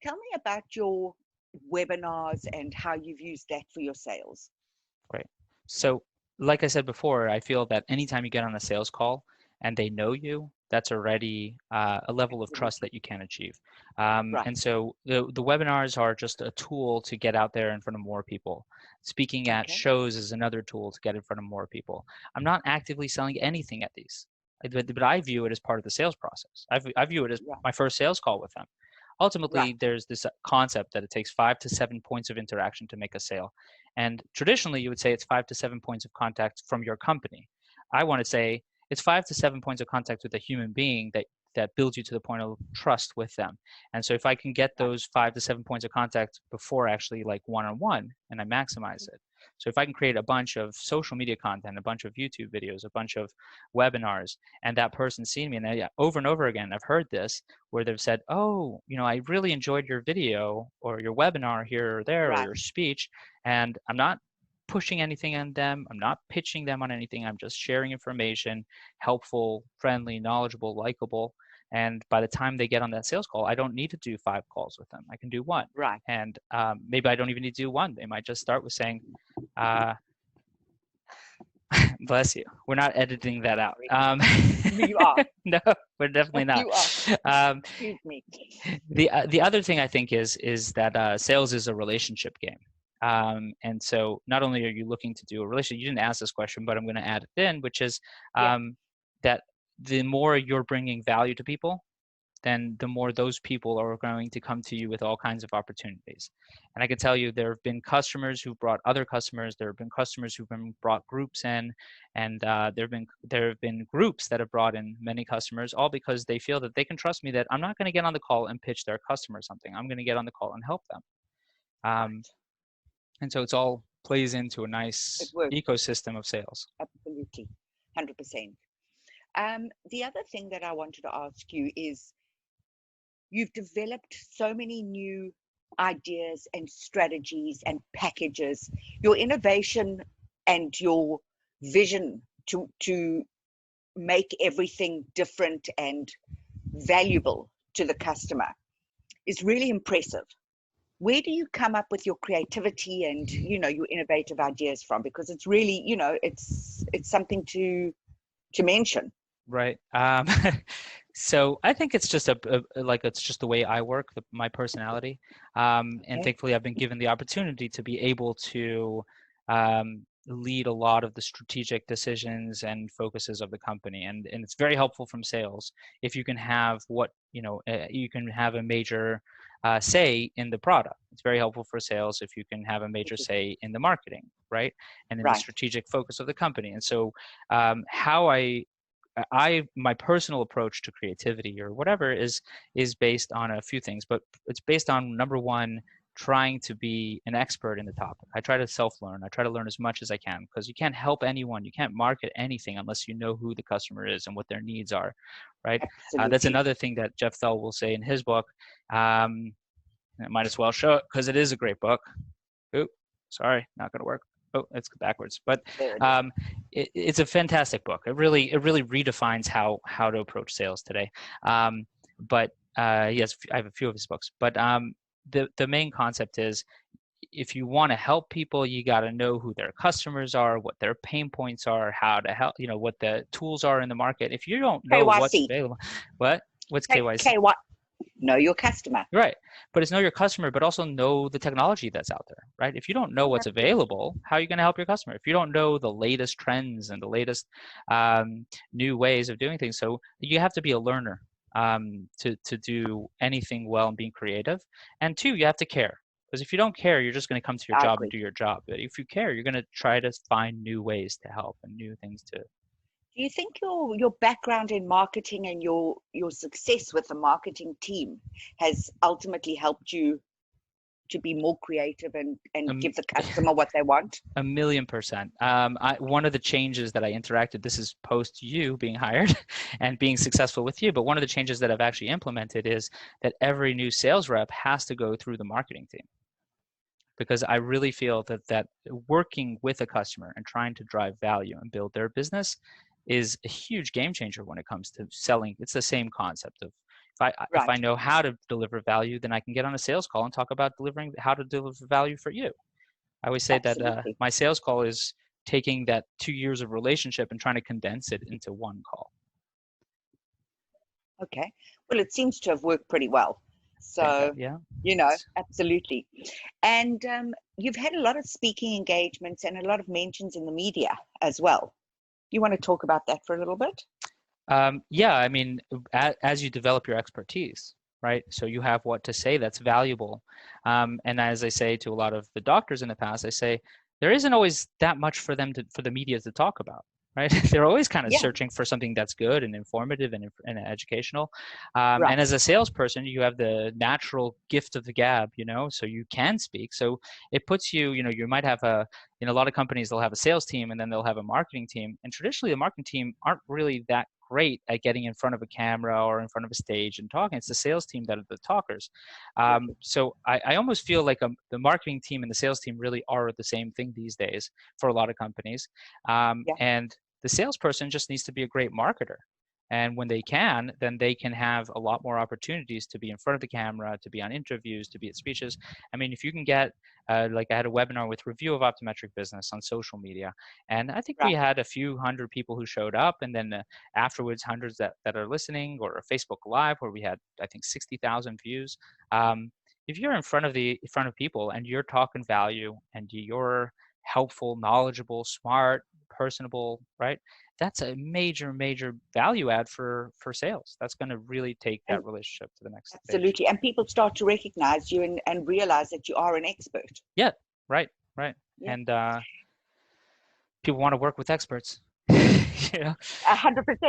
Tell me about your webinars and how you've used that for your sales. Great. So, like I said before, I feel that anytime you get on a sales call and they know you, that's already a level of trust Absolutely. that you can achieve. Right. And so the webinars are just a tool to get out there in front of more people. Speaking at Okay. shows is another tool to get in front of more people. I'm not actively selling anything at these, but I view it as part of the sales process. I view it as Right. my first sales call with them. Right. Ultimately, there's this concept that it takes 5 to 7 points of interaction to make a sale. And traditionally, you would say it's 5 to 7 points of contact from your company. I want to say it's 5 to 7 points of contact with a human being that builds you to the point of trust with them. And so if I can get Right. those 5 to 7 points of contact before actually like one-on-one, and I maximize it. So if I can create a bunch of social media content, a bunch of YouTube videos, a bunch of webinars, and that person seeing me, and over and over again, I've heard this where they've said, "Oh, I really enjoyed your video or your webinar here or there or Right. your speech," and I'm not pushing anything on them. I'm not pitching them on anything. I'm just sharing information, helpful, friendly, knowledgeable, likable. And by the time they get on that sales call, I don't need to do 5 calls with them. I can do one. Right. And maybe I don't even need to do one. They might just start with saying, uh, bless you. We're not editing that out. Sorry. You are. No, we're definitely not. You are. Um, Excuse me. the other thing I think is that sales is a relationship game. And so not only are you looking to do a relationship, you didn't ask this question, but I'm going to add it in, which is Yeah. that the more you're bringing value to people, then the more those people are going to come to you with all kinds of opportunities. And I can tell you there have been customers who brought other customers. There have been customers who've been brought groups in, and there have been groups that have brought in many customers, all because they feel that they can trust me that I'm not going to get on the call and pitch their customer something. I'm going to get on the call and help them. Um, Right. and so it's all plays into a It nice works. ecosystem of sales. Absolutely. 100%. The other thing that I wanted to ask you is you've developed so many new ideas and strategies and packages. Your innovation and your vision to make everything different and valuable to the customer is really impressive. Where do you come up with your creativity and your innovative ideas from? Because it's really it's something to mention. Right. So I think it's just like it's just the way I work, my personality. And Okay. thankfully, I've been given the opportunity to be able to lead a lot of the strategic decisions and focuses of the company. And it's very helpful from sales if you can have you can have a major say in the product. It's very helpful for sales if you can have a major say in the marketing, right? And in the Right. strategic focus of the company. And so how my personal approach to creativity or whatever is based on a few things, but it's based on number one, trying to be an expert in the topic. I try to self-learn. I try to learn as much as I can because you can't help anyone. You can't market anything unless you know who the customer is and what their needs are, right? That's Absolutely. another thing that Jeff Thell will say in his book. I might as well show it because it is a great book. Oop, sorry, not going to work. Oh, it's backwards. But There it is. um, it's a fantastic book. It really redefines how to approach sales today. But yes, I have a few of his books. But the main concept is if you want to help people, you got to know who their customers are, what their pain points are, how to help, what the tools are in the market. If you don't know what's KYC. available, what's KYC? KY. Know your customer. Right. But it's know your customer, but also know the technology that's out there, right? If you don't know what's Absolutely. available, how are you going to help your customer? If you don't know the latest trends and the latest new ways of doing things, so you have to be a learner to do anything well and being creative. And two, you have to care. Because if you don't care, you're just going to come to your I job and agree. do your job. But if you care, you're going to try to find new ways to help and new things to. Do you think your background in marketing and your success with the marketing team has ultimately helped you to be more creative and Um, give the customer what they want? 1,000,000%. One of the changes that I interacted, this is post you being hired and being successful with you, but one of the changes that I've actually implemented is that every new sales rep has to go through the marketing team because I really feel that working with a customer and trying to drive value and build their business is a huge game changer when it comes to selling. It's the same concept of If I Right. know how to deliver value, then I can get on a sales call and talk about delivering how to deliver value for you. I always say that Absolutely. my sales call is taking that 2 years of relationship and trying to condense it into one call. Okay. Well, it seems to have worked pretty well. So, Yeah. absolutely. And you've had a lot of speaking engagements and a lot of mentions in the media as well. You want to talk about that for a little bit? Yeah, I mean, as you develop your expertise, right? So you have what to say that's valuable. And as I say to a lot of the doctors in the past, I say there isn't always that much for the media to talk about, right? They're always kind of Yeah. searching for something that's good and informative and educational. Right. And as a salesperson, you have the natural gift of the gab, so you can speak. So it puts you, you might have in a lot of companies, they'll have a sales team and then they'll have a marketing team. And traditionally, the marketing team aren't really that great at getting in front of a camera or in front of a stage and talking. It's the sales team that are the talkers. Absolutely. So I almost feel like the marketing team and the sales team really are the same thing these days for a lot of companies. Yeah. And the salesperson just needs to be a great marketer. And when they can, then they can have a lot more opportunities to be in front of the camera, to be on interviews, to be at speeches. I mean, if you can get, like I had a webinar with Review of Optometric Business on social media, and I think we Right. had a few hundred people who showed up, and then afterwards, hundreds that are listening, or a Facebook Live where we had, I think, 60,000 views. If you're in front of people and you're talking value and you're helpful, knowledgeable, smart, personable, right? That's a major value add for sales. That's going to really take And that relationship to the next stage. absolutely. And people start to recognize you and realize that you are an expert. Yeah, right. Yeah. And people want to work with experts. you know 100%.